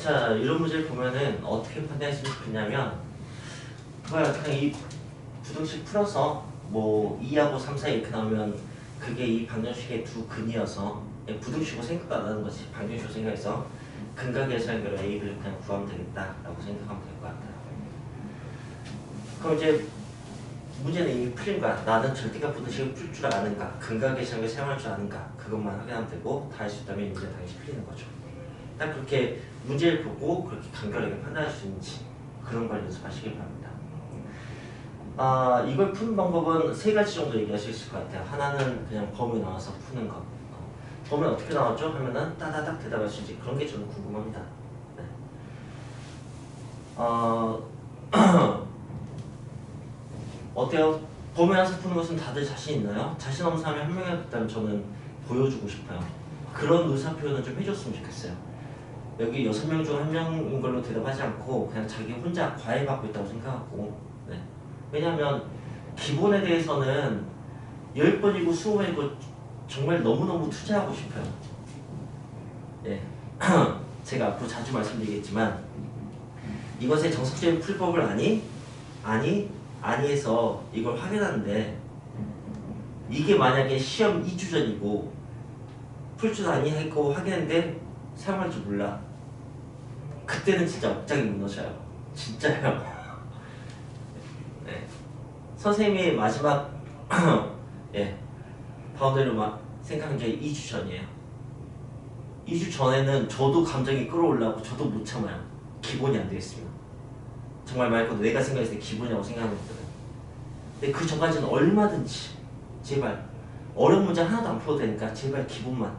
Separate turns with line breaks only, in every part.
자, 이런 문제를 보면은 어떻게 판단했으면 좋겠냐면 그냥 이 부등식 풀어서 뭐 2하고 3 사이 이렇게 나오면 그게 이 방정식의 두 근이어서 부등식으로 생각도 안 하는 거지. 방정식으로 생각해서 근각에서 연결 A를 그냥 구하면 되겠다라고 생각하면 될 것 같아요. 그럼 이제 문제는 이미 풀린 거야. 나는 절대값 부등식을 풀 줄 아는가, 근각의 연결 사용할 줄 아는가, 그것만 확인하면 되고 다 할 수 있다면 이 문제 당연히 풀리는 거죠. 딱 그렇게 문제를 보고 그렇게 간결하게 판단할 수 있는지 그런 걸 연습하시길 바랍니다. 이걸 푸는 방법은 세 가지 정도 얘기할 수 있을 것 같아요. 하나는 그냥 범위 나와서 푸는 거. 범위 어떻게 나왔죠? 하면은 따다닥 대답할 수 있지. 그런 게 저는 궁금합니다. 네. 어때요? 범위 나와서 푸는 것은 다들 자신 있나요? 자신 없는 사람이 한 명이라도 있다면 저는 보여주고 싶어요. 그런 의사 표현을 좀 해줬으면 좋겠어요. 여기 6명 중 1명인 걸로 대답하지 않고 그냥 자기 혼자 과외받고 있다고 생각하고. 네. 왜냐하면 기본에 대해서는 10번이고 20번이고 정말 너무너무 투자하고 싶어요. 예. 제가 앞으로 자주 말씀드리겠지만 이것의 정석적인 풀법을 아니 해서 이걸 확인하는데 이게 만약에 시험 2주 전이고 풀 줄 아니 했고 확인했는데 사용할 줄 몰라. 그때는 진짜 억장이 무너져요. 진짜요. 네. 선생님이 마지막 예, 바운더리로 막 생각한 게 2주 전이에요. 2주 전에는 저도 감정이 끌어올라고 저도 못 참아요. 기본이 안 되겠습니다. 정말 말 그대로 내가 생각했을 때 기본이라고 생각하는 거거든. 근데 그 전까지는 얼마든지 제발 어려운 문제 하나도 안 풀어도 되니까 제발 기본만.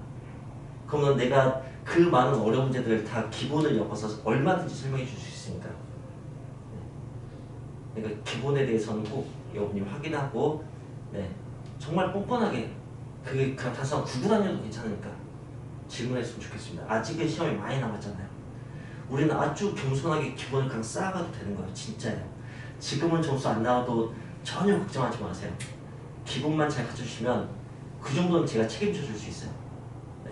그러면 내가 그 많은 어려운 문제들을 다 기본을 엮어서 얼마든지 설명해 줄 수 있으니까. 그러니까 기본에 대해서는 꼭 여러분이 확인하고 네, 정말 뻔뻔하게 그게 그냥 단순한 구구단위도 괜찮으니까 질문했으면 좋겠습니다. 아직은 시험이 많이 남았잖아요. 우리는 아주 겸손하게 기본을 그냥 쌓아가도 되는 거예요. 진짜예요. 지금은 점수 안 나와도 전혀 걱정하지 마세요. 기본만 잘 갖춰주시면 그 정도는 제가 책임져 줄 수 있어요. 네.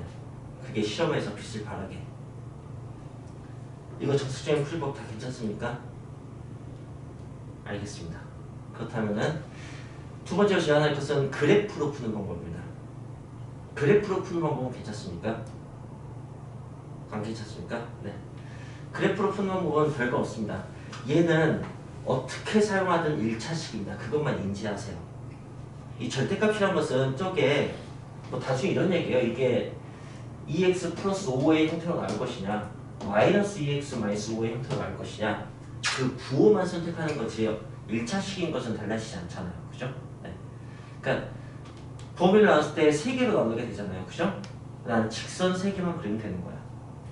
그게 시험에서 빛을 발하게. 이거 정석적인 풀법 다 괜찮습니까? 알겠습니다. 그렇다면은 두 번째로 제안할 것은 그래프로 푸는 방법입니다. 그래프로 푸는 방법은 괜찮습니까? 안 괜찮습니까? 네. 그래프로 푸는 방법은 별거 없습니다. 얘는 어떻게 사용하든 1차식입니다. 그것만 인지하세요. 이 절대값이라는 것은 저게 뭐 단순히 이런 얘기예요. 이게 2x 플러스 5의 형태로 나올 것이냐 마이너스 2x 마이너스 5의 형태로 나올 것이냐 그 부호만 선택하는 거지 1차식인 것은 달라지지 않잖아요. 그죠? 네. 그러니까 범위를 나눴을 때 3개로 나누게 되잖아요. 그죠? 난 직선 3개만 그리면 되는 거야.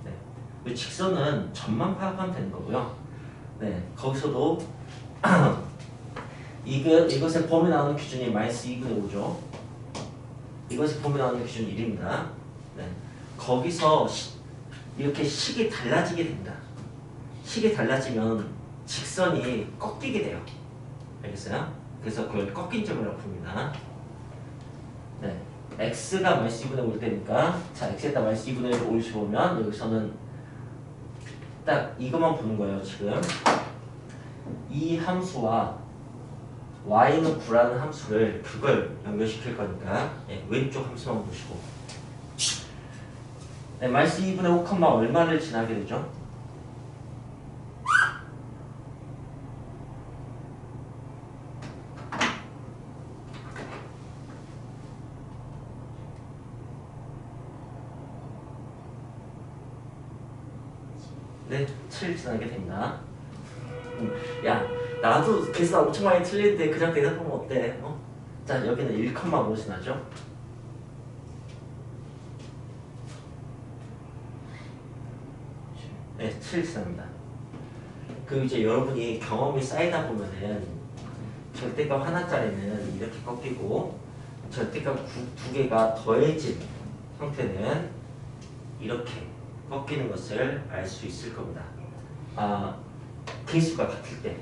네. 직선은 점만 파악하면 되는 거고요. 네. 거기서도 이것의 범위 나누는 기준이 마이너스 2분의 5죠. 이것의 범위 나누는 기준이 1입니다. 네. 거기서 이렇게 식이 달라지게 됩니다. 식이 달라지면 직선이 꺾이게 돼요. 알겠어요? 그래서 그걸 꺾인 점이라고 봅니다. 네. x가 마이너스 2분의 5일 때니까 자 x에다 마이너스 2분의 1을 올려보면 여기서는 딱 이것만 보는 거예요. 지금 이 함수와 y는 9라는 함수를 그걸 연결시킬 거니까 네, 왼쪽 함수만 보시고 네, 마이너스 2분의 5, 얼마를 지나게 되죠? 네, 7 지나게 됩니다. 야, 나도 계산 엄청 많이 틀리는데 그냥 대답하면 어때? 자, 여기는 1,5 지나죠? 네, 7 지납니다. 그 이제 여러분이 경험이 쌓이다 보면은 절대값 하나짜리는 이렇게 꺾이고 절대값 두 개가 더해진 형태는 이렇게 꺾이는 것을 알 수 있을 겁니다. 개수가 같을 때.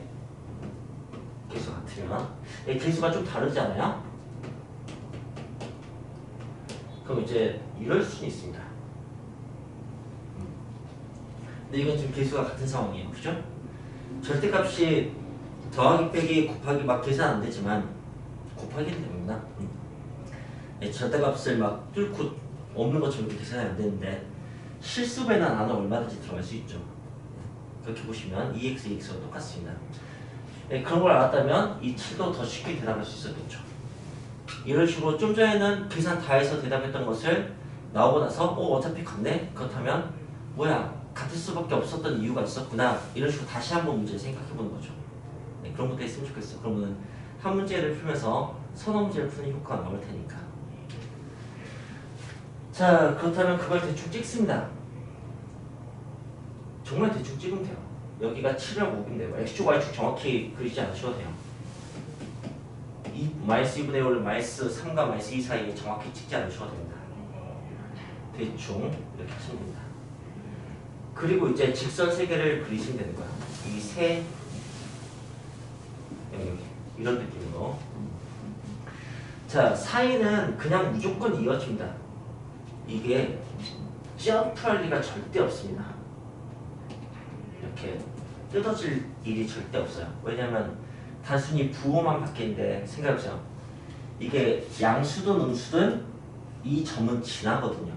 개수 같으면. 개수가 좀 다르잖아요? 그럼 이제 이럴 수는 있습니다. 근데 이건 지금 개수가 같은 상황이에요. 그죠? 절대값이 더하기 빼기 곱하기 막 계산 안 되지만 곱하기는 됩니다. 예, 절대값을 막 뚫고 없는 것처럼 계산이 안 되는데 실수배나 나는 얼마든지 들어갈 수 있죠. 그렇게 보시면 2x, 2x와 똑같습니다. 예, 그런 걸 알았다면 이 7도 더 쉽게 대답할 수 있었겠죠. 이런 식으로 좀 전에는 계산 다 해서 대답했던 것을 나오고 나서 어차피 같네? 그렇다면 뭐야 같을 수밖에 없었던 이유가 있었구나 이런 식으로 다시 한번 문제를 생각해 보는 거죠. 네, 그런 것도 있으면 좋겠어요. 그러면 한 문제를 풀면서 서너 문제를 푸는 효과가 나올 테니까. 자, 그렇다면 그걸 대충 찍습니다. 정말 대충 찍으면 돼요. 여기가 7을 5인데요. x축, y축 정확히 그리지 않으셔도 돼요. 마이너스 2분의 1을 마이너스 3과 마이너스 2 사이에 정확히 찍지 않으셔도 됩니다. 대충 이렇게 하시면 됩니다. 그리고 이제 직선 세 개를 그리시면 되는 거야. 이 세 여기 이런 느낌으로. 자, 사이는 그냥 무조건 이어집니다. 이게 점프할 리가 절대 없습니다. 이렇게 뜯어질 일이 절대 없어요. 왜냐면 단순히 부호만 바뀌는데 생각해보세요. 이게 양수든 음수든 이 점은 지나거든요.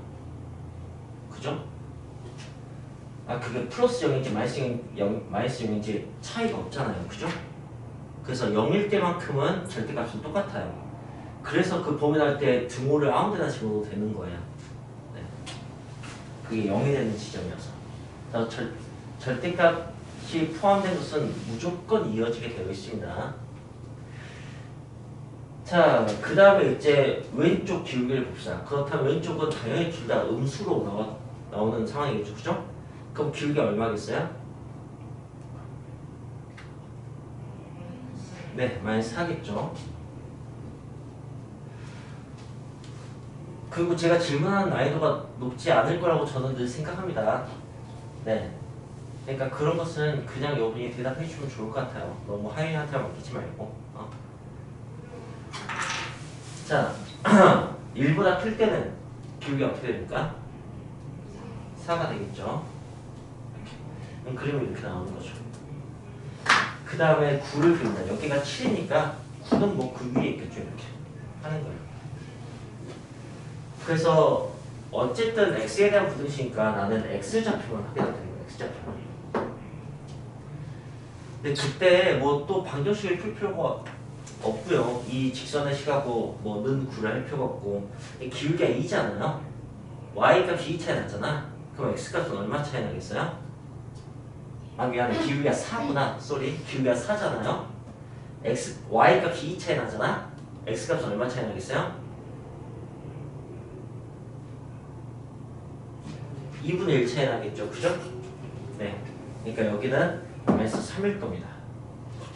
그죠? 그게 플러스 0인지 마이너스 0인지 차이가 없잖아요. 그죠? 그래서 0일 때만큼은 절대값은 똑같아요. 그래서 그 범위할 때 등호를 아무 데나 집어도 되는 거예요. 네. 그게 0이 되는 지점이어서. 그래서 절대값이 포함된 것은 무조건 이어지게 되어 있습니다. 자, 그 다음에 이제 왼쪽 기울기를 봅시다. 그렇다면 왼쪽은 당연히 둘 다 음수로 나오는 상황이겠죠. 그죠? 그럼 기울기 얼마겠어요? 네, 마이너스 4겠죠. 그리고 제가 질문하는 난이도가 높지 않을 거라고 저는 늘 생각합니다. 네. 그러니까 그런 것은 그냥 여러분이 대답해 주면 좋을 것 같아요. 너무 하이한테 맡기지 말고. 자, 1보다 클 때는 기울기 어떻게 됩니까? 4가 되겠죠. 이렇게. 그림이 이렇게 나오는 거죠. 그 다음에 9를 그립니다. 여기가 7이니까 9는 뭐 그 위에 있겠죠. 이렇게 하는 거예요. 그래서 어쨌든 x에 대한 부등식이니까 나는 x좌표만 확인하면 되는 거예요. x좌표만. 근데 그때 뭐 또 방정식을 풀 필요가 없고요. 이 직선의 식하고 뭐는 구를 할 필요가 없고 기울기가 2잖아요. y 값이 2 차이 났잖아. 그럼 x 값은 얼마 차이 나겠어요? 미안해. 기울기가 4구나. 쏘리. 기울기가 4잖아요. y 값이 2 차이 나잖아. x 값은 얼마 차이 나겠어요? 2분의 1 차이 나겠죠. 그죠? 네. 그러니까 여기는 마이너스 3일 겁니다.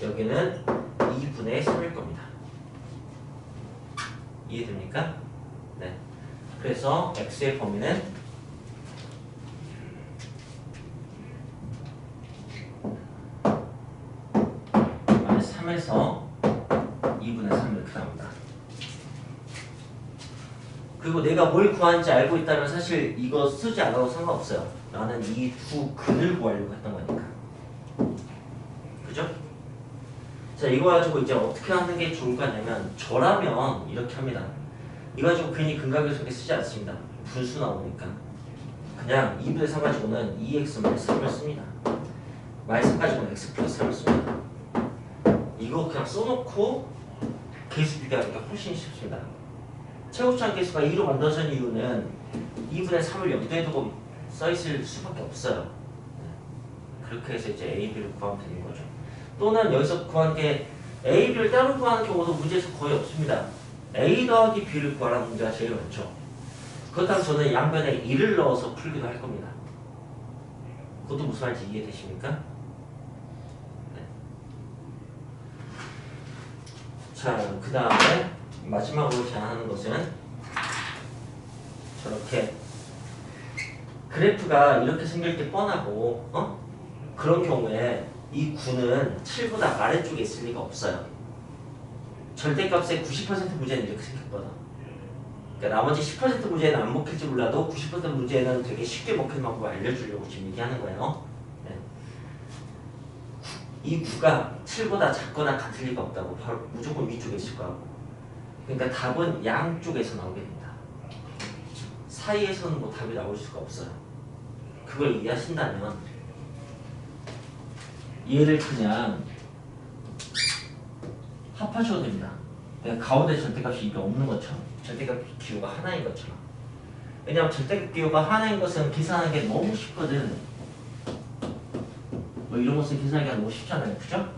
여기는 2분의 3일 겁니다. 이해됩니까? 네. 그래서 x의 범위는 마이너스 3에서 2분의 3 이렇게 나옵니다. 그리고 내가 뭘 구하는지 알고 있다면 사실 이거 쓰지 않아도 상관없어요. 나는 이 두 근을 구하려고 했던 거니까. 그죠? 자, 이거 가지고 이제 어떻게 하는 게 좋을까 하냐면 저라면 이렇게 합니다. 이거 가지고 괜히 근각요소에 쓰지 않습니다. 분수 나오니까. 그냥 2분의 3 가지고는 2x 마이너스 3을 씁니다. 마이너스 3 가지고는 x 플러스 3을 씁니다. 이거 그냥 써놓고 계수 비교하니까 훨씬 쉽습니다. 최고치한 계수가 2로 만들어진 이유는 2분의 3을 염두에 두고 써있을 수밖에 없어요. 그렇게 해서 이제 A, B를 구하면 되는 거죠. 또는 여기서 구한 게 A, B를 따로 구하는 경우도 문제에서 거의 없습니다. A 더하기 B를 구하라는 문제가 제일 많죠. 그렇다면 저는 양변에 1을 넣어서 풀기도 할 겁니다. 그것도 무슨 말인지 이해되십니까? 네. 자, 그 다음에 마지막으로 제안하는 것은 저렇게 그래프가 이렇게 생길 게 뻔하고 그런 경우에 이 9는 7보다 아래쪽에 있을 리가 없어요. 절대값의 90% 문제는 이렇게 생겼거든. 그러니까 나머지 10% 문제는 안 먹힐지 몰라도 90% 문제는 되게 쉽게 먹히는 방법을 알려주려고 지금 얘기하는 거예요. 네. 이 9가 7보다 작거나 같을 리가 없다고. 바로 무조건 위쪽에 있을 거고. 그러니까 답은 양쪽에서 나오게 된다. 사이에서는 뭐 답이 나올 수가 없어요. 그걸 이해하신다면 얘를 그냥 합하셔도 됩니다. 그러니까 가운데 절대값이 이게 없는 것처럼, 절대값 기호가 하나인 것처럼. 왜냐면 절대값 기호가 하나인 것은 계산하는 게 너무 쉽거든. 뭐 이런 것은 계산하기가 너무 쉽잖아요, 그죠?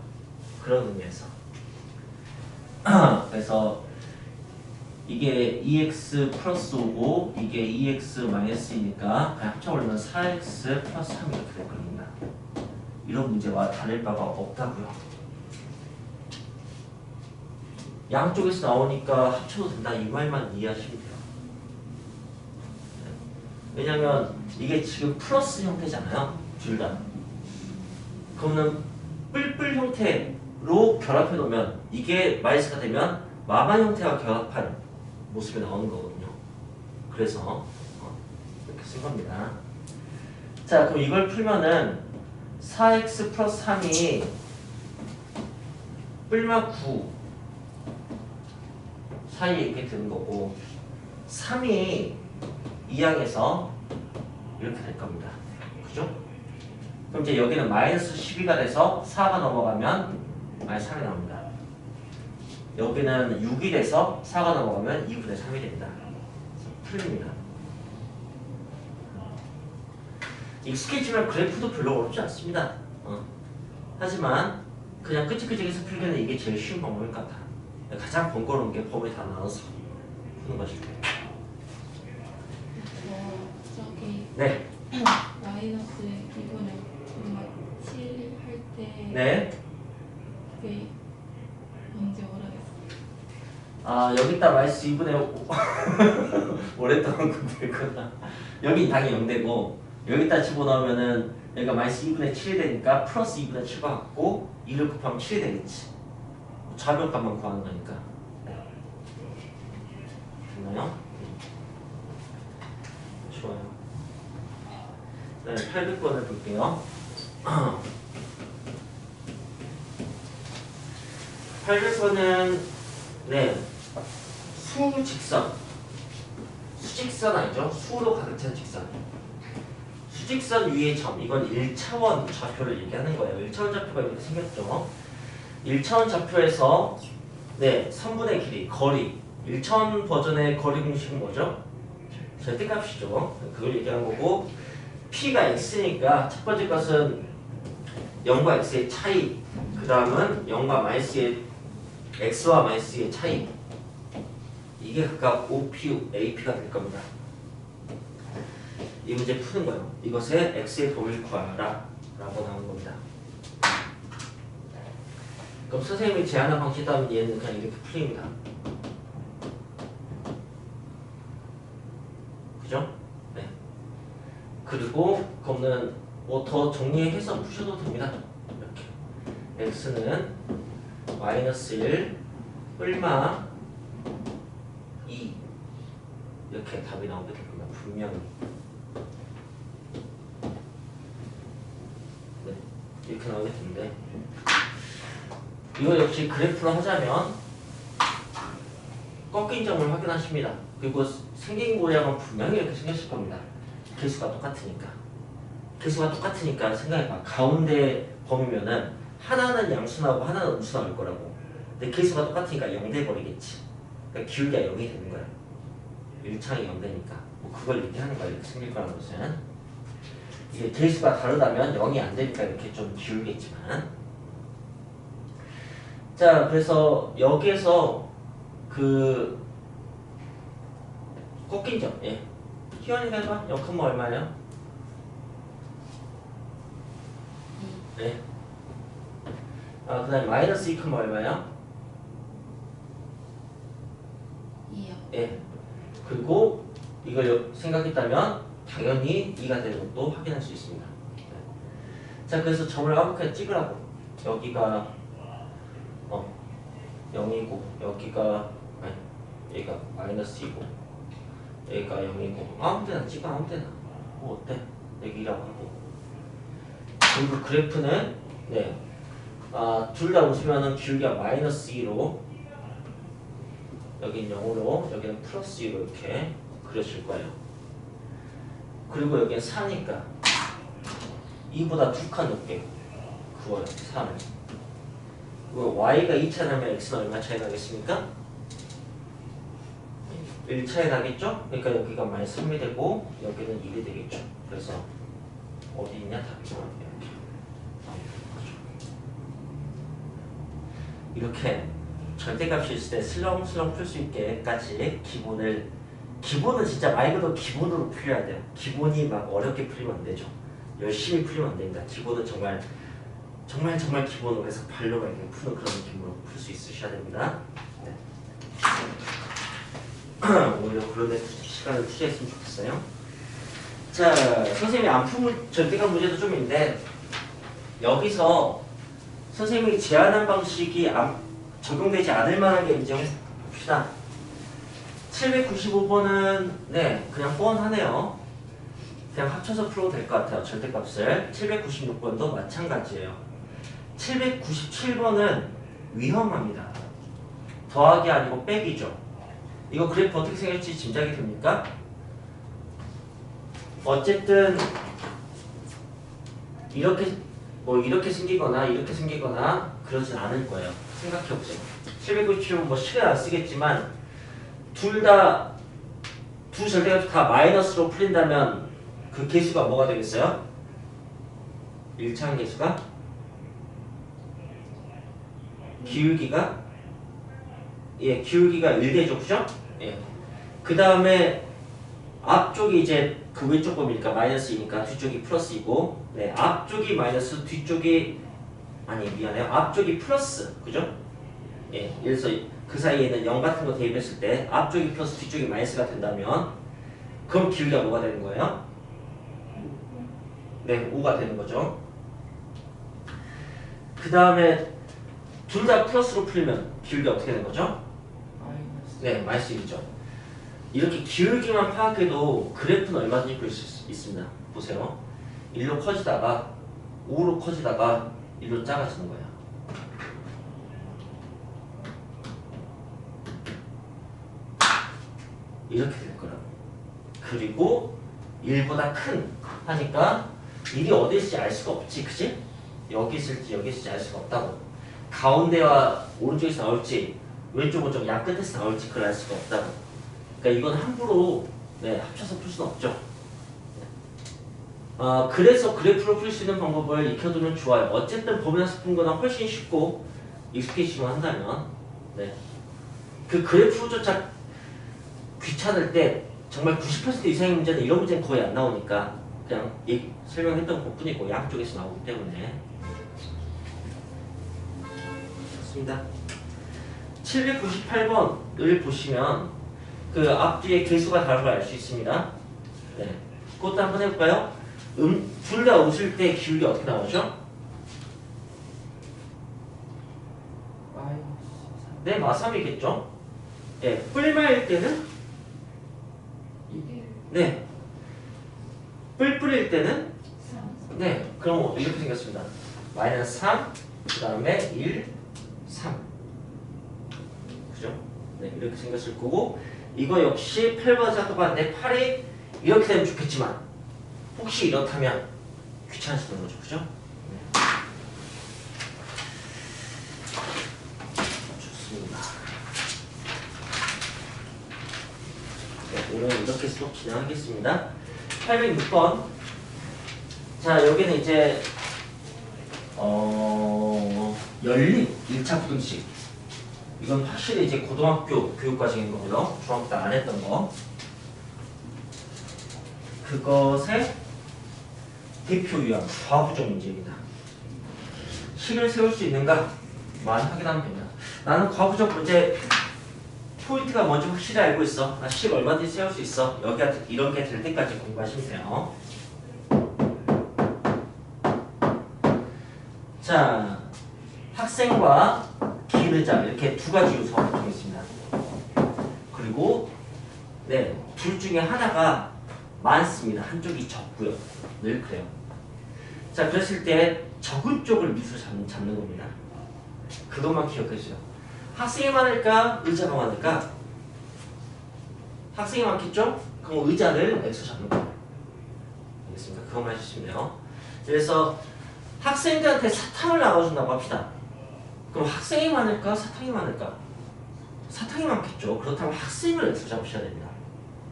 그런 의미에서. 그래서 이게 2x 플러스 5고 이게 2x 마이너스이니까 그냥 합쳐버리면 4x 플러스 3 이렇게 될 겁니다. 이런 문제와 다를 바가 없다고요. 양쪽에서 나오니까 합쳐도 된다 이 말만 이해하시면 돼요. 왜냐면 이게 지금 플러스 형태잖아요, 둘 다. 그러면 뿔뿔 형태로 결합해 놓으면 이게 마이너스가 되면 마마 형태와 결합한 모습이 나오는 거거든요. 그래서 이렇게 쓴 겁니다. 자, 그럼 이걸 풀면은 4x 플러스 3이 뿔마 9 사이에 이렇게 되는 거고 3이 이 항에서 이렇게 될 겁니다. 그죠? 그럼 이제 여기는 마이너스 12가 돼서 4가 넘어가면 마이너스 3이 나옵니다. 여기는 6이 돼서 4가 넘어가면 2분의 3이 됩니다. 풀립니다. 익숙해지면 그래프도 별로 어렵지 않습니다. 하지만 그냥 끄직끄직해서 풀기는 이게 제일 쉬운 방법일 것 같아. 가장 번거로운 게 범위 다 나눠서 푸는 것일 거예요.
저기
네.
마이너스 2분의 7 할 때
네.
그게 언제 오라겠어요?
아, 여기다 마이너스 2분의 5 오랫동안 공부했구나. 여긴 당연히 0되고 여기다 집어넣으면은 여기가 마이너스 2분의 7이 되니까 플러스 2분의 7과 같고 2를 곱하면 7이 되겠지. 좌변값만 구하는 거니까. 됐나요? 좋아요. 네, 800번을 볼게요. 800번은 네, 수직선. 수직선 아니죠? 수로 가득 찬 직선. 수직선 위의 점. 이건 1차원 좌표를 얘기하는 거예요. 1차원 좌표가 이렇게 생겼죠. 1차원 좌표에서 네, 선분의 길이, 거리. 1차원 버전의 거리 공식은 뭐죠? 절대값이죠. 그걸 얘기하는 거고 P가 X니까 첫 번째 것은 0과 X의 차이, 그 다음은 0과 마이너스의 X와 마이너스의 차이. 이게 각각 OP, AP가 될 겁니다. 이 문제 푸는 거예요. 이것의 X의 범위를 구하라 라고 나온 겁니다. 그럼 선생님이 제안한 방식에 따르면 얘는 그냥 이렇게 풀립니다. 그죠? 네. 그리고 그거는 뭐 더 정리해서 푸셔도 됩니다. 이렇게 x는 마이너스 1 뿔마 2 이렇게 답이 나오게 될 겁니다. 분명히. 네. 이렇게 나오게 되는데 이거 역시 그래프로 하자면 꺾인 점을 확인하십니다. 그리고 생긴 모양은 분명히 이렇게 생겼을 겁니다. 개수가 똑같으니까. 개수가 똑같으니까 생각해봐. 가운데 범위면은 하나는 양수 나오고 하나는 음수 나올 거라고. 근데 개수가 똑같으니까 0 돼버리겠지. 그러니까 기울기가 0이 되는 거야. 1창이 0 되니까. 뭐 그걸 이렇게 하는 거야. 이렇게 생길 거라는 것은. 이게 개수가 다르다면 0이 안 되니까 이렇게 좀 기울겠지만. 자, 그래서 여기에서 그 꺾인 점, 예. 희원이가 해봐. 0, 얼마예요? 네. 아, 그 다음에 마이너스 2, 얼마예요?
2요.
예. 그리고 이걸 생각했다면 당연히 2가 되는 것도 확인할 수 있습니다. 네. 자, 그래서 점을 완벽하게 찍으라고. 여기가 0이고 여기가 아니, 얘가 마이너스 2고 여기가 0이고 아무 데나 찍어 아무 데나 뭐 어때? 여기 2라고 하고 그리고 그래프는 네, 둘 다 웃으면은 기울기가 마이너스 2로 여긴 0으로 여기는 플러스 2로 이렇게 그려질 거예요. 그리고 여기는 4니까 2보다 2칸 높게 그거요 3을. y가 2차 나면 x는 얼마 차이 나겠습니까? 1 차이 나겠죠? 그러니까 여기가 마이너스 3이 되고 여기는 1이 되겠죠. 그래서 어디 있냐 답이 이렇게 절대값이 있을 때 슬렁슬렁 풀 수 있게까지 기본은 진짜 말 그대로 기본으로 풀려야 돼요. 기본이 막 어렵게 풀리면 안 되죠. 열심히 풀리면 안 됩니다. 기본은 정말 기본으로 해서 발로 이렇게 푸는 그런 느낌으로 풀 수 있으셔야 됩니다. 네. 오히려 그런 데 시간을 투자했으면 좋겠어요. 자, 선생님이 안 푼 절대값 문제도 좀 있는데 여기서 선생님이 제안한 방식이 적용되지 않을 만한 게 이제 봅시다. 795번은 네 그냥 뻔하네요. 그냥 합쳐서 풀어도 될 것 같아요. 절대값을. 796번도 마찬가지예요. 797번은 위험합니다. 더하기 아니고 빼기죠. 이거 그래프 어떻게 생길지 짐작이 됩니까? 어쨌든 이렇게 생기거나 그러진 않을 거예요. 생각해보세요. 797번 뭐 시간 안 쓰겠지만 두 절대값이 다 마이너스로 풀린다면 그 개수가 뭐가 되겠어요? 1차항 개수가 기울기가 1되죠, 그죠? 예. 그 다음에 앞쪽이 이제 그 왼쪽 범위니까 마이너스이니까 뒤쪽이 플러스이고, 네, 앞쪽이 마이너스, 앞쪽이 플러스, 그죠? 예, 그래서 그 사이에는 0 같은 거 대입했을 때 앞쪽이 플러스, 뒤쪽이 마이너스가 된다면 그럼 기울기가 뭐가 되는 거예요? 네, 5가 되는 거죠. 그 다음에 둘 다 플러스로 풀리면 기울기가 어떻게 되는 거죠? 네, 마이너스 1이죠. 이렇게 기울기만 파악해도 그래프는 얼마든지 볼 수 있습니다. 보세요. 1로 커지다가 5로 커지다가 1로 작아지는 거예요. 이렇게 될 거라고. 그리고 1보다 큰 하니까 1이 어디 있을지 알 수가 없지, 그치? 여기 있을지 여기 있을지 알 수가 없다고. 가운데와 오른쪽에서 나올지 왼쪽 오른쪽 양 끝에서 나올지 그걸 알 수가 없다고. 그러니까 이건 함부로 합쳐서 풀 수는 없죠. 그래서 그래프로 풀 수 있는 방법을 익혀두면 좋아요. 어쨌든 범위에서 푼 거나 훨씬 쉽고 익숙해지만 한다면 그 그래프조차 귀찮을 때 정말 90% 이상의 문제는 이런 문제는 거의 안 나오니까 그냥 설명했던 것뿐이고 양쪽에서 나오기 때문에 좋습니다. 798번을 보시면 그 앞뒤에 개수가 다른 걸 알 수 있습니다. 네, 그것도 한번 해볼까요? 둘 다 웃을 때 기울기 어떻게 나오죠? 네, 마3이겠죠? 네, 뿔마일 때는? 네, 뿔뿔일 때는? 네, 그럼 이렇게 생겼습니다. 마이너스 3, 그 다음에 1, 3. 그죠? 네, 이렇게 생겼을 거고, 이거 역시 8번과 똑같은데 8이 이렇게 되면 좋겠지만 혹시 이렇다면 귀찮으시는 거죠, 그죠? 네. 좋습니다. 네, 오늘 이렇게 수업 진행하겠습니다. 806번. 자, 여기는 이제 연립 1차 부등식. 이건 확실히 이제 고등학교 교육과정인 거고요. 중학교 때 안 했던 거. 그것의 대표 유형, 과부적 문제입니다. 식을 세울 수 있는가? 만 확인하면 됩니다. 나는 과부적 문제 포인트가 뭔지 확실히 알고 있어. 나 식 얼마든지 세울 수 있어. 여기가 이런 게 될 때까지 공부하시면 돼요. 자, 학생과 기르자 이렇게 두 가지 요소가 보통 있습니다. 그리고 네, 둘 중에 하나가 많습니다. 한쪽이 적고요. 늘 그래요. 자, 그랬을 때 적은 쪽을 밑으로 잡는 겁니다. 그것만 기억해주세요. 학생이 많을까? 의자가 많을까? 학생이 많겠죠? 그럼 의자를 X로 잡는 거예요. 알겠습니까? 그것만 해주시면 돼요. 그래서 학생들한테 사탕을 나눠준다고 합시다. 그럼 학생이 많을까? 사탕이 많을까? 사탕이 많겠죠. 그렇다면 학생을 X로 잡으셔야 됩니다.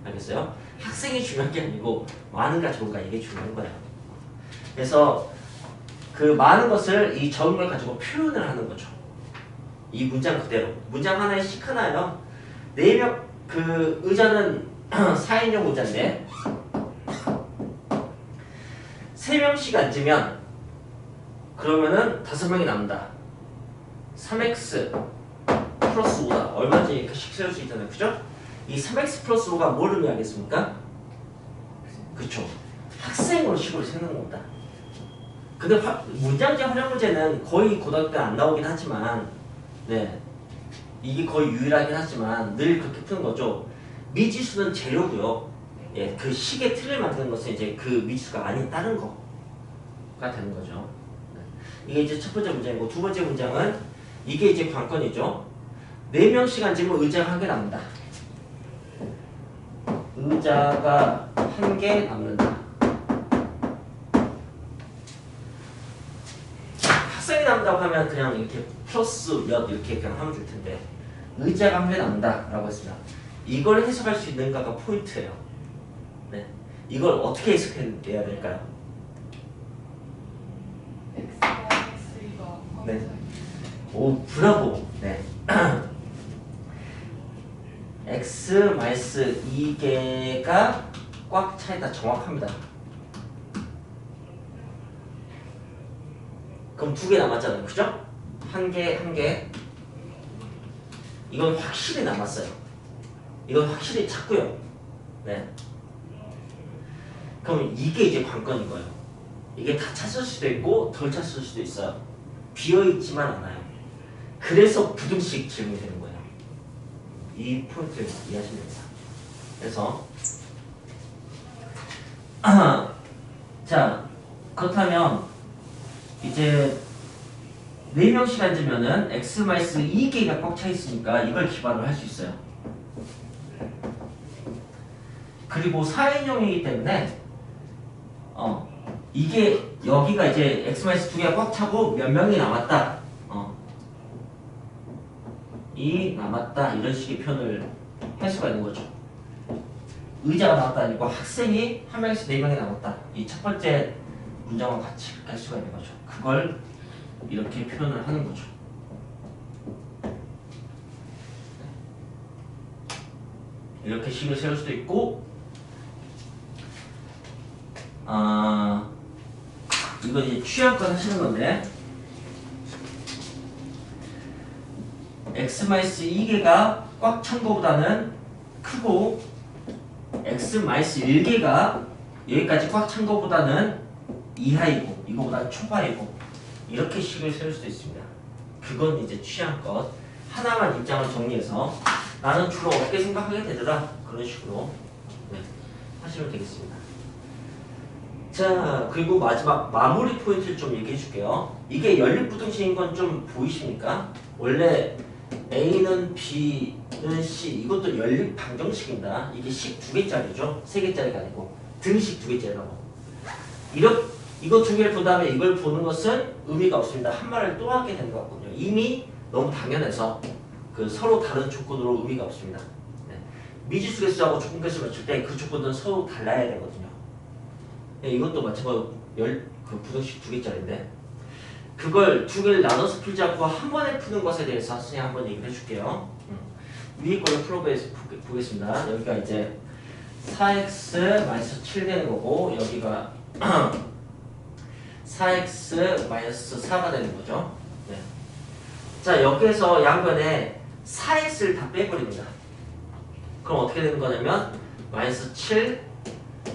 알겠어요? 학생이 중요한 게 아니고 많은가 적은가 이게 중요한 거예요. 그래서 그 많은 것을 이 적은 걸 가지고 표현을 하는 거죠. 이 문장 그대로. 문장 하나에 씩 하나요. 4명, 그 의자는 4인용 의자인데 3명씩 앉으면 그러면은 5명이 남는다. 3x 플러스 5다. 얼마든지 이렇게씩 세울 수 있잖아요. 그죠? 이 3x 플러스 5가 뭘 의미하겠습니까? 그쵸. 학생으로 식으로 세는 겁니다. 근데 문장제 활용 문제는 거의 고등학교 때 안 나오긴 하지만, 네. 이게 거의 유일하긴 하지만 늘 그렇게 푸는 거죠. 미지수는 재료고요. 예, 그 식의 틀을 만드는 것은 이제 그 미지수가 아닌 다른 거가 되는 거죠. 네. 이게 이제 첫 번째 문장이고 두 번째 문장은 이게 이제 관건이죠. 4명씩 앉으면 의자가 1개 남는다. 의자가 1개 남는다. 학생이 남는다고 하면 그냥 이렇게 플러스 몇 이렇게 그냥 하면 될 텐데 의자가 1개 남는다 라고 했습니다. 이걸 해석할 수 있는가가 포인트예요. 네. 이걸 어떻게 해석해야 될까요?
X가 X가
네. 오, 브라보. 네. x-2개가 꽉 차있다. 정확합니다. 그럼 2개 남았잖아요. 그죠? 1개, 1개. 이건 확실히 남았어요. 이건 확실히 찾고요. 네. 그럼 이게 이제 관건인 거예요. 이게 다 찼을 수도 있고 덜 찼을 수도 있어요. 비어있지만 않아요. 그래서 부등식 질문이 되는 거예요. 이 포인트를 이해하시면 됩니다. 그래서 자, 그렇다면 이제 4명씩 앉으면은 x-2개가 꽉 차 있으니까 이걸 기반으로 할 수 있어요. 그리고 4인용이기 때문에 이게 여기가 이제 x-2개가 꽉 차고 몇 명이 남았다. 이 남았다. 이런 식의 표현을 할 수가 있는 거죠. 의자가 남았다 아니고 학생이 한 명에서 4명이 남았다. 이 첫 번째 문장과 같이 할 수가 있는 거죠. 그걸 이렇게 표현을 하는 거죠. 이렇게 식을 세울 수도 있고, 이거 이제 취향껏 하시는 건데, x-2개가 꽉 찬 거보다는 크고, x-1개가 여기까지 꽉 찬 거보다는 이하이고, 이거보다 초과이고, 이렇게 식을 세울 수도 있습니다. 그건 이제 취향껏 하나만 입장을 정리해서 나는 주로 어떻게 생각하게 되더라, 그런 식으로 하시면 되겠습니다. 자, 그리고 마지막 마무리 포인트를 좀 얘기해 줄게요. 이게 연립부등식인 건 좀 보이십니까? 원래 A는 B는 C, 이것도 연립 방정식입니다. 이게 식 2개짜리죠. 3개짜리가 아니고 등식 2개짜리라고. 이거 2개를 본 다음에 이걸 보는 것은 의미가 없습니다. 한 말을 또 하게 되는 것 같거든요. 이미 너무 당연해서 그 서로 다른 조건으로 의미가 없습니다. 네. 미지수 개수하고 조건 개수를 맞출 때 그 조건들은 서로 달라야 되거든요. 네, 이것도 마찬가지로 그 부등식 2개짜리인데 그걸 2개를 나눠서 풀지 않고 한 번에 푸는 것에 대해서 선생님 한번 얘기를 해줄게요. 위에 걸로 풀어보겠습니다. 여기가 이제 4x-7 되는 거고 여기가 4x-4가 되는 거죠. 네. 자, 여기에서 양변에 4x를 다 빼버립니다. 그럼 어떻게 되는 거냐면 -7,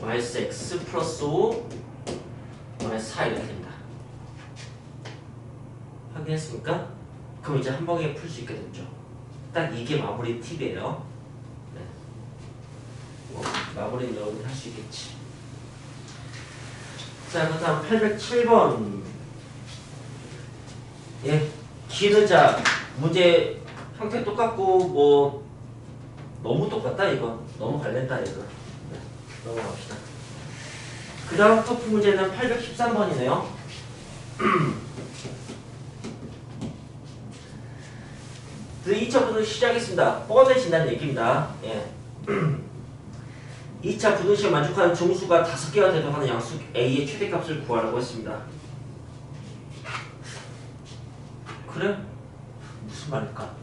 -x 플러스 5, -4 이렇게 됩니다. 확인했습니까? 그럼 이제 한 방에 풀 수 있게 됐죠. 딱 이게 마무리 팁이에요. 네. 마무리는 여러분이 할 수 있겠지. 자, 그 다음 807번. 예, 기르자. 문제 형태 똑같고, 뭐, 너무 똑같다, 이거. 너무 관련다, 이거. 네, 넘어갑시다. 그 다음 터프 문제는 813번이네요. 2차 부등 시작했습니다. 뻔해진다는 얘기입니다. 예. 2차 부등식을 만족하는 정수가 5개가 되도록 하는 양수 A의 최대값을 구하라고 했습니다. 그래? 무슨 말일까?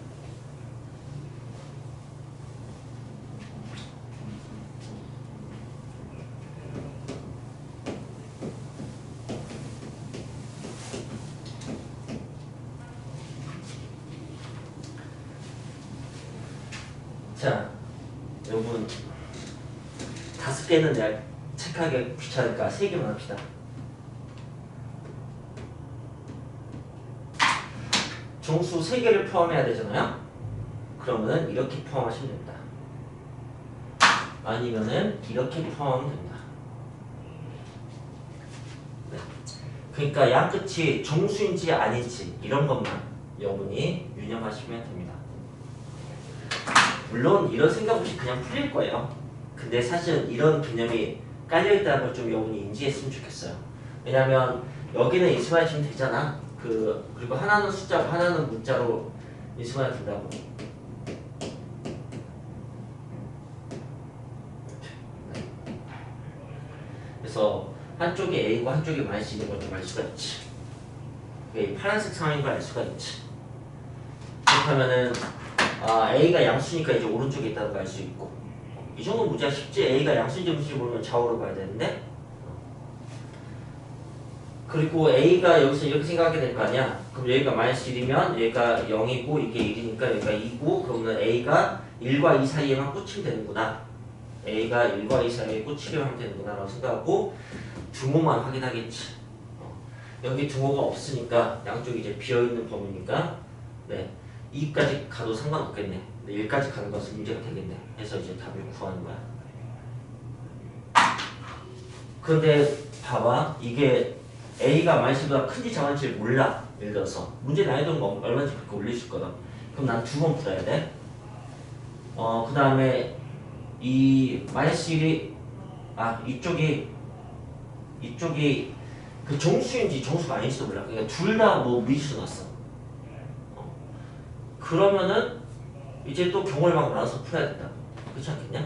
자, 여러분 5개는 내가 체크하기 귀찮으니까 3개만 합시다. 정수 3개를 포함해야 되잖아요. 그러면 이렇게 포함하시면 됩니다. 아니면은 이렇게 포함하면 됩니다. 네. 그러니까 양 끝이 정수인지 아닌지 이런 것만 여러분이 유념하시면 됩니다. 물론 이런 생각 없이 그냥 풀릴 거예요. 근데 사실은 이런 개념이 깔려있다는 걸 좀 여러분이 인지했으면 좋겠어요. 왜냐면 여기는 인수만해주면 되잖아. 그리고 하나는 숫자고 하나는 문자로 인수만해 된다고. 그래서 한쪽이 A고 한쪽이 마이너스 있는 걸 좀 알 수가 있지. 이 파란색 상황인 걸 알 수가 있지. 그렇다면은 A가 양수니까 이제 오른쪽에 있다는 걸 알 수 있고, 이 정도 문제가 쉽지. A가 양수인지 무슨지 모르면 좌우로 봐야 되는데, 그리고 A가 여기서 이렇게 생각하게 될 거 아니야. 그럼 여기가 마이너스 1이면 여기가 0이고 이게 1이니까 여기가 2고, 그러면 A가 1과 2 사이에만 꽂히면 되는구나. A가 1과 2 사이에 꽂히기만 하면 되는구나 라고 생각하고 등호만 확인하겠지. 여기 등호가 없으니까 양쪽이 이제 비어있는 범위니까 네, 2까지 가도 상관없겠네. 1까지 가는 것은 문제가 되겠네. 해서 이제 답을 구하는 거야. 그런데 봐봐, 이게 A가 마이너스보다 큰지 작은지 몰라. 예를 들어서 문제 난이도는 얼마인지 그렇게 올릴 수 있거든. 그럼 난 2번 풀어야 돼. 그 다음에 이 마이너스 1이 이쪽이 그 정수인지 정수가 아닌지도 몰라. 그러니까 둘 다 뭐 미수 났어. 그러면은 이제 또 경우를 막 나눠서 풀어야 된다. 그렇지 않겠냐?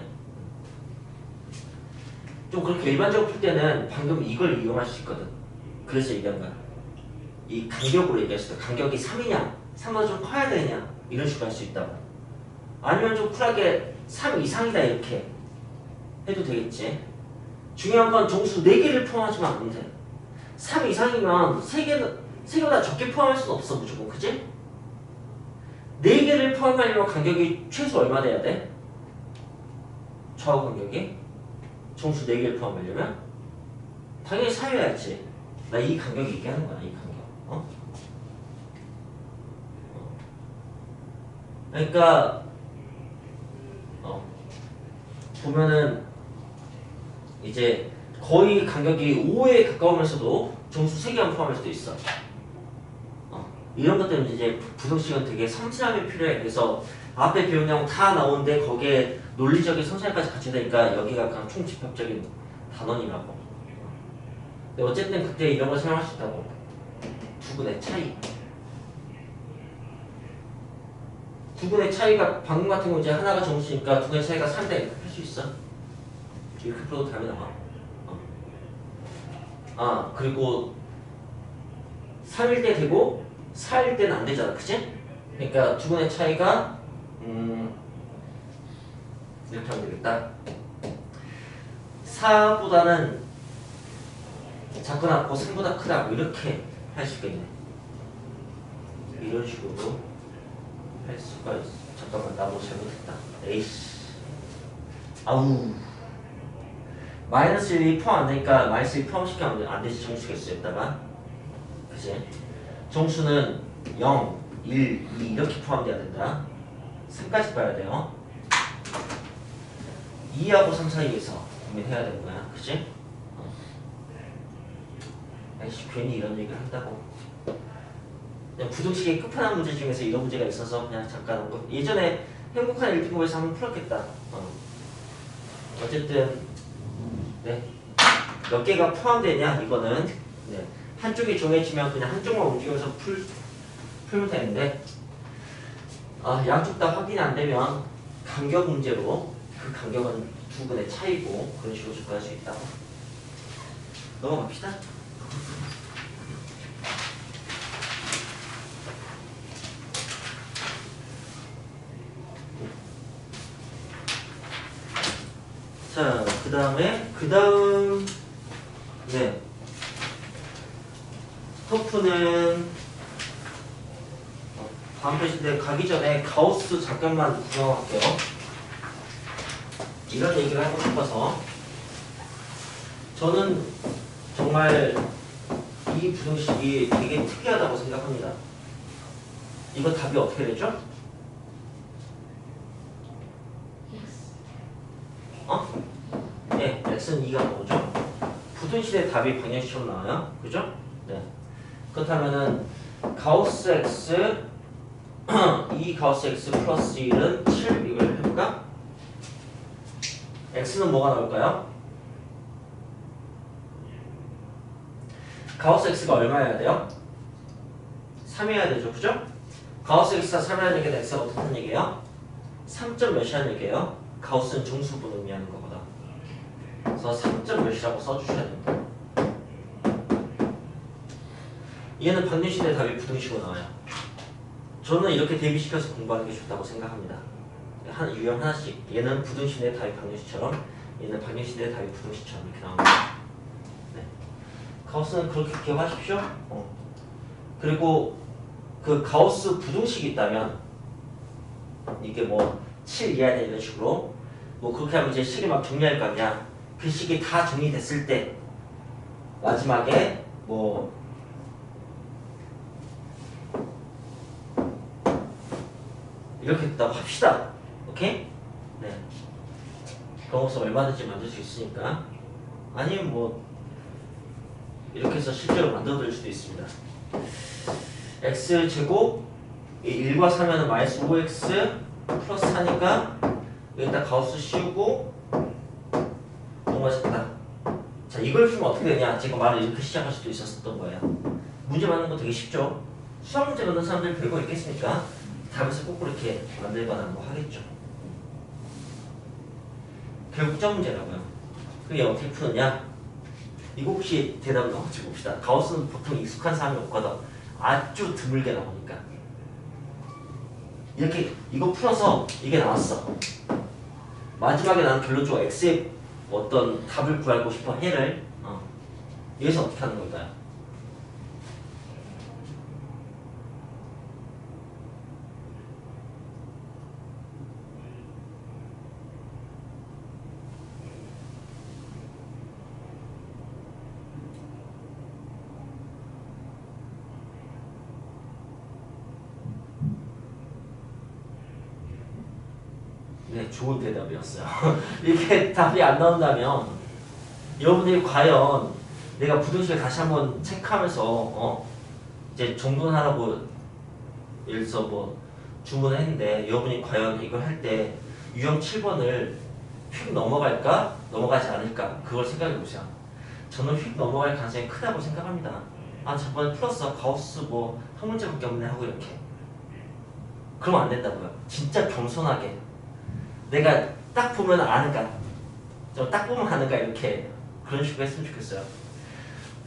좀 그렇게 일반적으로 풀 때는 방금 이걸 이용할 수 있거든. 그래서 얘기한 거야. 이 간격으로 얘기했을 때 간격이 3이냐 3보다 좀 커야 되냐 이런 식으로 할 수 있다고. 아니면 좀 쿨하게 3 이상이다 이렇게 해도 되겠지. 중요한 건 정수 4개를 포함하지만 않으면 돼. 3 이상이면 3개보다 적게 포함할 수는 없어 무조건. 그치? 4개를 포함하려면 간격이 최소 얼마 돼야 돼? 좌우 간격이? 정수 4개를 포함하려면? 당연히 4여야지. 나 이 간격 얘기하는 거야. 이 간격. 그러니까 보면은 이제 거의 간격이 5에 가까우면서도 정수 3개만 포함할 수도 있어. 이런 것 때문에 이제 부등식은 되게 섬세함이 필요해. 그래서 앞에 배운 내용 다 나오는데 거기에 논리적인 섬세함까지 같이 되니까 여기가 그냥 총집합적인 단원이라고. 근데 어쨌든 그때 이런 걸 사용할 수 있다고. 두근의 차이. 두근의 차이가 방금 같은 경우 이제 하나가 정수니까 두근의 차이가 3대 할 수 있어. 이렇게 풀어도 답이 나와. 그리고 3일 때 되고 4일 때는 안 되잖아. 그치? 그러니까 두근의 차이가 이렇게 하면 되겠다. 4보다는 작거나 3보다 크다 뭐 이렇게 할 수 있겠네. 이런 식으로 할 수가 있어. 잠깐만 나 뭐 잘못했다. 에이씨. 아우. 마이너스 1이 포함 안 되니까 마이너스 1 포함시키면 안 되지. 정수가 있어 여기다가. 그치? 정수는 0, 1, 2 이렇게 포함돼야 된다. 3까지 봐야 돼요. 2하고 3 사이에서 고민해야 되는 거야. 그치? 아이씨 괜히 이런 얘기를 한다고. 그냥 부등식의 끝판왕 문제 중에서 이런 문제가 있어서 그냥 잠깐 예전에 행복한 1등급에서 한번 풀었겠다. 어쨌든 네. 몇 개가 포함되냐 이거는 네. 한쪽이 정해지면 그냥 한쪽만 움직여서 풀면 되는데 양쪽 다 확인이 안 되면 간격 문제로 그 간격은 두 근의 차이고 그런 식으로 접근할 수 있다고. 넘어갑시다. 자, 그 다음 네 터프는 다음 페이지인데 가기 전에 가우스 잠깐만 구경할게요. 이런 얘기를 하고 싶어서 저는 정말 이 부등식이 되게 특이하다고 생각합니다. 이거 답이 어떻게 되죠? 네, x는 2가 나오죠. 부등식의 답이 방정식처럼 나와요. 그죠? 네. 그렇다면은 가우스 x 2 가우스 x 플러스 1은 7 이걸 해볼까? x는 뭐가 나올까요? 가우스 x가 얼마여야 돼요? 3이어야 되죠. 그죠? 가우스 x가 3이라는 얘기는 x가 어떻다는 얘기예요? 3점 몇이라는 얘기예요? 가우스는 정수분을 의미하는 거거든. 그래서 3점 몇이라고 써주셔야 됩니다. 얘는 방정식의 답이 부등식으로 나와요. 저는 이렇게 대비시켜서 공부하는 게 좋다고 생각합니다. 유형 하나씩. 얘는 부등식의 답이 방정식처럼, 얘는 방정식의 답이 부등식처럼 이렇게 나옵니다. 네. 가우스는 그렇게 기억하십시오. 그리고 그 가우스 부등식이 있다면 이게 뭐 7 이하다 이런 식으로 뭐 그렇게 하면 이제 식을 막 정리할 거 아니야. 그 식이 다 정리됐을 때 마지막에 뭐 이렇게 됐다고 합시다. 오케이? 네. 그런 것을 얼마든지 만들 수 있으니까. 아니면 뭐 이렇게 해서 실제로 만들어드릴 수도 있습니다. x제곱 1과 3이면 마이너스 5x 플러스 4니까 여기다 가우스 씌우고 넘어가셨다. 자, 이걸 풀면 어떻게 되냐? 제가 말을 이렇게 시작할 수도 있었던 거예요. 문제 맞는 거 되게 쉽죠? 수학 문제 만든 사람들 별거 있겠습니까? 답에서 거꾸로 이렇게 만들거나 뭐 하겠죠. 결국적 문제라고요. 그게 어떻게 푸느냐? 이거 혹시 대답을 나오지 봅시다. 가우스는 보통 익숙한 사람이 없거든. 아주 드물게 나오니까. 이렇게 이거 풀어서 이게 나왔어. 마지막에 나는 결론적으로 x의 어떤 답을 구하고 싶어 해를 여기서 어떻게 하는 걸까요? 네, 좋은 대답이었어요. 이렇게 답이 안 나온다면 여러분들이 과연 내가 부등식을 다시 한번 체크하면서 이제 정돈하라고 예를 들어서 뭐 주문을 했는데 여러분이 과연 이걸 할 때 유형 7번을 휙 넘어갈까? 넘어가지 않을까? 그걸 생각해 보세요. 저는 휙 넘어갈 가능성이 크다고 생각합니다. 저번에 풀었어. 가우스 뭐 한 문제밖에 없네 하고 이렇게. 그러면 안 된다고요. 진짜 겸손하게. 내가 딱 보면 아는가, 딱 보면 아는가 이렇게 그런 식으로 했으면 좋겠어요.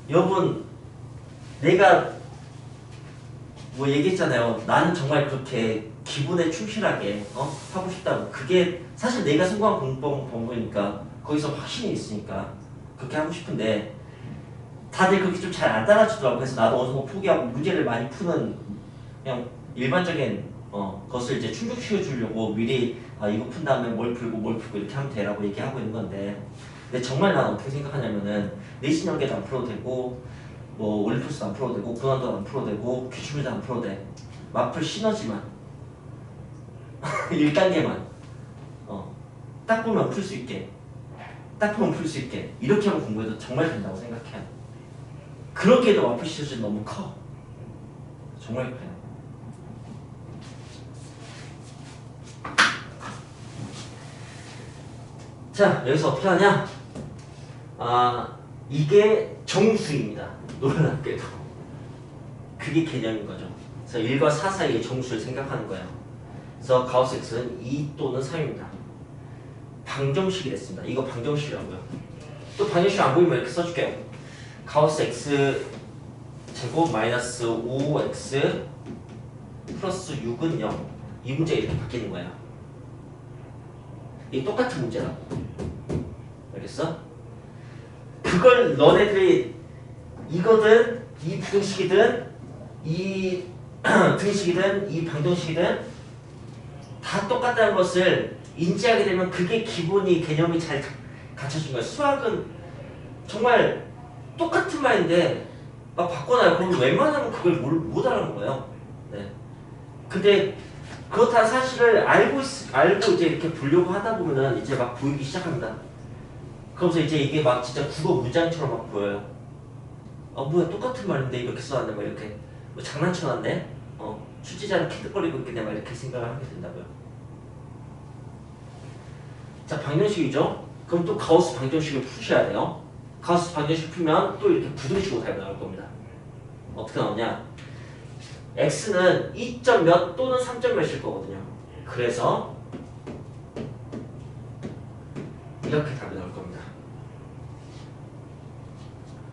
여러분, 내가 뭐 얘기했잖아요. 나는 정말 그렇게 기분에 충실하게 하고 싶다고. 그게 사실 내가 성공한 공부 방법이니까 거기서 확신이 있으니까 그렇게 하고 싶은데 다들 그렇게 좀 잘 안 따라주더라고. 그래서 나도 어느 정도 포기하고 문제를 많이 푸는 그냥 일반적인 것을 이제 충족시켜 주려고 미리 이거 푼 다음에 뭘 풀고 이렇게 하면 되라고 얘기하고 있는 건데, 근데 정말 난 어떻게 생각하냐면은 내신 연계도 안 풀어도 되고 뭐 올림푸스도 안 풀어도 되고 고난도 안 풀어도 되고 기출문제도 안 풀어도 돼. 마플 시너지만 1단계만 딱 보면 풀 수 있게. 딱 보면 풀 수 있게. 이렇게 하면 공부해도 정말 된다고 생각해요. 그렇게도 마플 시리즈 너무 커. 정말 커요. 자, 여기서 어떻게 하냐? 이게 정수입니다. 놀랍게도. 그게 개념인 거죠. 그래서 1과 4 사이의 정수를 생각하는 거예요. 그래서 가우스 x는 2 또는 3입니다. 방정식이 됐습니다. 이거 방정식이라고요. 또 방정식 안 보이면 이렇게 써줄게요. 가우스 x 제곱 마이너스 5x 플러스 6은 0. 이 문제가 이렇게 바뀌는 거예요. 이게 똑같은 문제라고. 알겠어? 그걸 너네들이 이거든, 이 부등식이든, 이 등식이든, 이 방정식이든 다 똑같다는 것을 인지하게 되면 그게 기본이 개념이 잘 갖춰진 거예요. 수학은 정말 똑같은 말인데 막 바꿔놔요. 그럼 웬만하면 그걸 못 알아는 거예요. 네. 근데 그렇다는 사실을 알고 이제 이렇게 보려고 하다 보면은 이제 막 보이기 시작합니다. 그러면서 이제 이게 막 진짜 국어 문장처럼 막 보여요. 뭐야 똑같은 말인데 이렇게 써놨네 막 이렇게 뭐 장난쳐놨네. 출제자는 키득거리고 있겠네 막 이렇게 생각을 하게 된다고요. 자, 방정식이죠. 그럼 또 가우스 방정식을 푸셔야 돼요. 가우스 방정식 풀면 또 이렇게 부등식으로 답이 나올 겁니다. 어떻게 나오냐? x는 2점 몇 또는 3점 몇일 거거든요. 그래서 이렇게 답이 나올